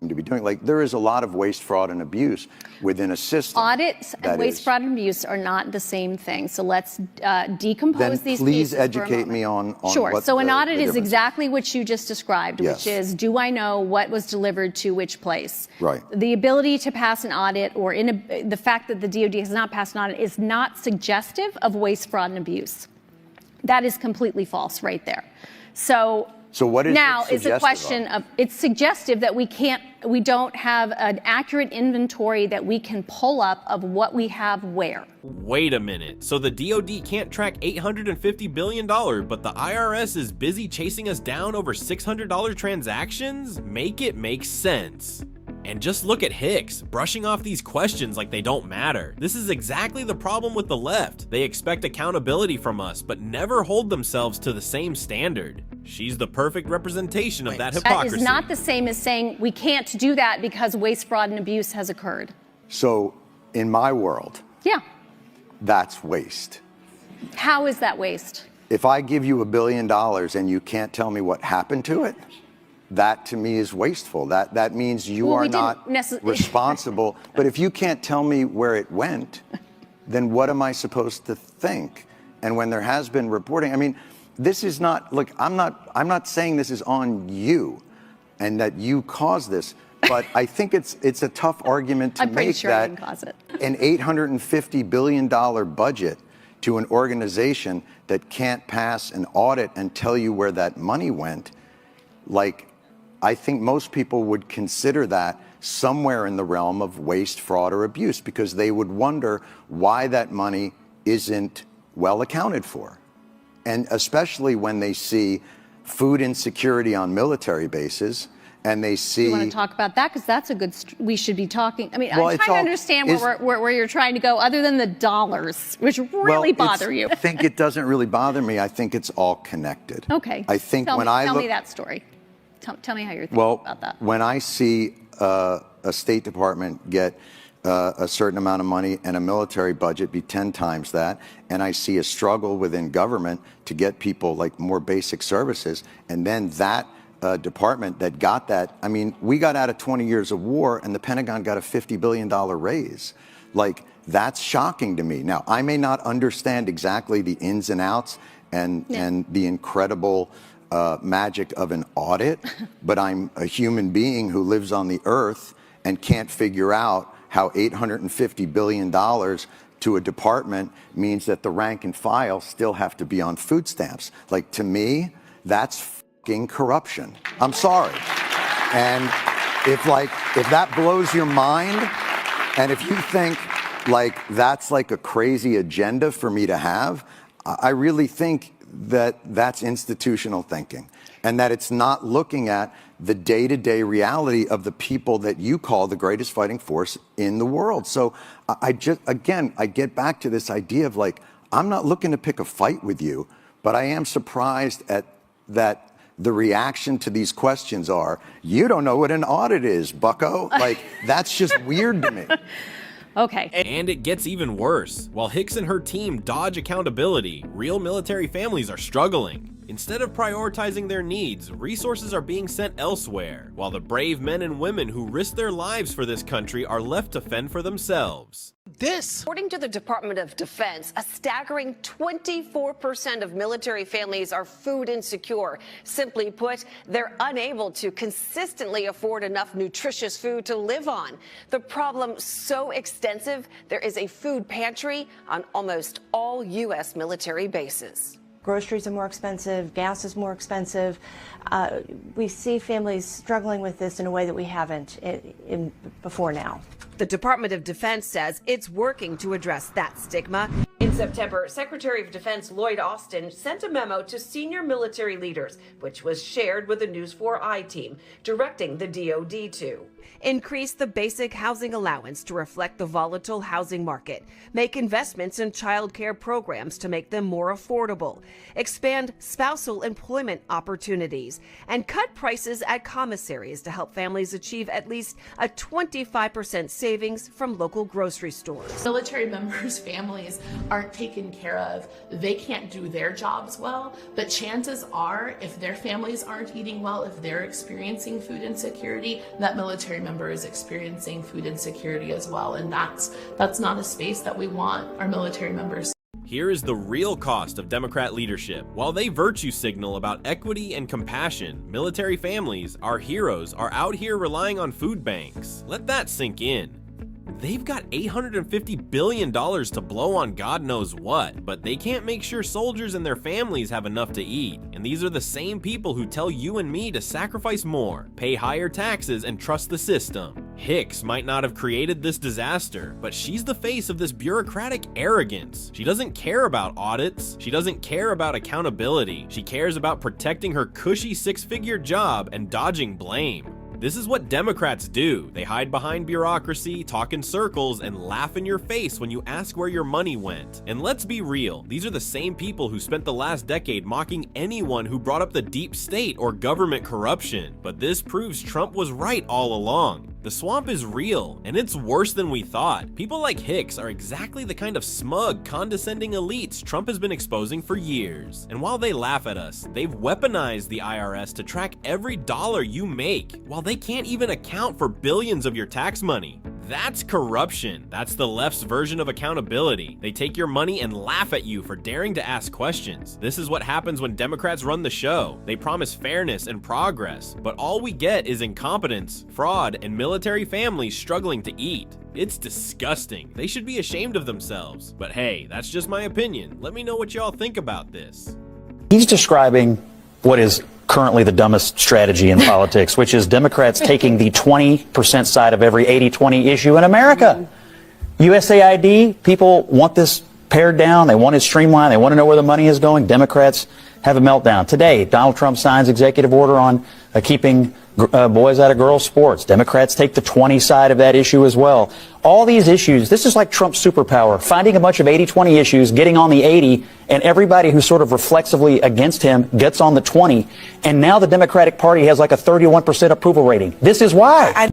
to be doing. Like, there is a lot of waste, fraud, and abuse within a system. Audits and waste, fraud, and abuse are not the same thing. So let's decompose these please pieces educate me on Sure. What so an audit is difference exactly what you just described, Yes. which is, do I know what was delivered to which place? Right. The ability to pass an audit or the fact that the DOD has not passed an audit is not suggestive of waste, fraud, and abuse. That is completely false right there. So what is now it it's a question of it's suggestive that we don't have an accurate inventory that we can pull up of what we have where. Wait a minute. So the DOD can't track $850 billion, but the IRS is busy chasing us down over $600 transactions? Make it make sense. And just look at Hicks, brushing off these questions like they don't matter. This is exactly the problem with the left. They expect accountability from us, but never hold themselves to the same standard. She's the perfect representation of that hypocrisy. That is not the same as saying we can't do that because waste, fraud, and abuse has occurred. So, in my world, yeah, that's waste. How is that waste? If I give you $1 billion and you can't tell me what happened to it, that to me is wasteful. That means you are not responsible. But if you can't tell me where it went, then what am I supposed to think? And when there has been reporting, I mean, this is not, look, I'm not saying this is on you and that you caused this, but I think it's a tough argument to make sure that I didn't cause it. An $850 billion budget to an organization that can't pass an audit and tell you where that money went, like, I think most people would consider that somewhere in the realm of waste, fraud, or abuse, because they would wonder why that money isn't well accounted for. And especially when they see food insecurity on military bases, and they see... You want to talk about that? Because that's a good... we should be talking... I mean, well, I'm trying to understand where you're trying to go, other than the dollars, which really bother you. I think it doesn't really bother me. I think it's all connected. Okay. I think tell me that story. Tell me how you're thinking about that. When I see a State Department get a certain amount of money and a military budget be 10 times that, and I see a struggle within government to get people like more basic services, and then that department that got that, I mean, we got out of 20 years of war and the Pentagon got a $50 billion raise. Like, that's shocking to me. Now, I may not understand exactly the ins and outs and the incredible magic of an audit, but I'm a human being who lives on the earth and can't figure out how $850 billion to a department means that the rank and file still have to be on food stamps. Like, to me, that's fucking corruption. I'm sorry. And if that blows your mind, and if you think like that's like a crazy agenda for me to have, I really think that that's institutional thinking, and that it's not looking at the day-to-day reality of the people that you call the greatest fighting force in the world. So I get back to this idea of like, I'm not looking to pick a fight with you, but I am surprised at that the reaction to these questions are, you don't know what an audit is, bucko. Like, that's just weird to me. Okay. And it gets even worse. While Hicks and her team dodge accountability, real military families are struggling. Instead of prioritizing their needs, resources are being sent elsewhere, while the brave men and women who risk their lives for this country are left to fend for themselves. According to the Department of Defense, a staggering 24% of military families are food insecure. Simply put, they're unable to consistently afford enough nutritious food to live on. The problem so extensive, there is a food pantry on almost all U.S. military bases. Groceries are more expensive, gas is more expensive. We see families struggling with this in a way that we haven't before now. The Department of Defense says it's working to address that stigma. In September, Secretary of Defense Lloyd Austin sent a memo to senior military leaders, which was shared with the News 4i team, directing the DoD to increase the basic housing allowance to reflect the volatile housing market, make investments in child care programs to make them more affordable, expand spousal employment opportunities, and cut prices at commissaries to help families achieve at least a 25% savings from local grocery stores. Military members' families are aren't taken care of, they can't do their jobs well. But chances are, if their families aren't eating well, if they're experiencing food insecurity, that military member is experiencing food insecurity as well. And that's not a space that we want our military members. Here is the real cost of Democrat leadership. While they virtue signal about equity and compassion, military families, our heroes, are out here relying on food banks. Let that sink in. They've got $850 billion to blow on God knows what, but they can't make sure soldiers and their families have enough to eat. And these are the same people who tell you and me to sacrifice more, pay higher taxes, and trust the system. Hicks might not have created this disaster, but she's the face of this bureaucratic arrogance. She doesn't care about audits. She doesn't care about accountability. She cares about protecting her cushy six-figure job and dodging blame. This is what Democrats do. They hide behind bureaucracy, talk in circles, and laugh in your face when you ask where your money went. And let's be real, these are the same people who spent the last decade mocking anyone who brought up the deep state or government corruption. But this proves Trump was right all along. The swamp is real, and it's worse than we thought. People like Hicks are exactly the kind of smug, condescending elites Trump has been exposing for years. And while they laugh at us, they've weaponized the IRS to track every dollar you make, while they can't even account for billions of your tax money. That's corruption. That's the left's version of accountability. They take your money and laugh at you for daring to ask questions. This is what happens when Democrats run the show. They promise fairness and progress, but all we get is incompetence, fraud, and military families struggling to eat. It's disgusting. They should be ashamed of themselves. But hey, that's just my opinion. Let me know what y'all think about this. He's describing what is currently the dumbest strategy in politics, which is Democrats taking the 20% side of every 80-20 issue in America. USAID, people want this pared down. They want it streamlined. They want to know where the money is going. Democrats have a meltdown. Today, Donald Trump signs executive order on keeping boys out of girls' sports. Democrats take the 20 side of that issue as well. All these issues, this is like Trump's superpower, finding a bunch of 80-20 issues, getting on the 80, and everybody who's sort of reflexively against him gets on the 20. And now the Democratic Party has like a 31% approval rating. This is why.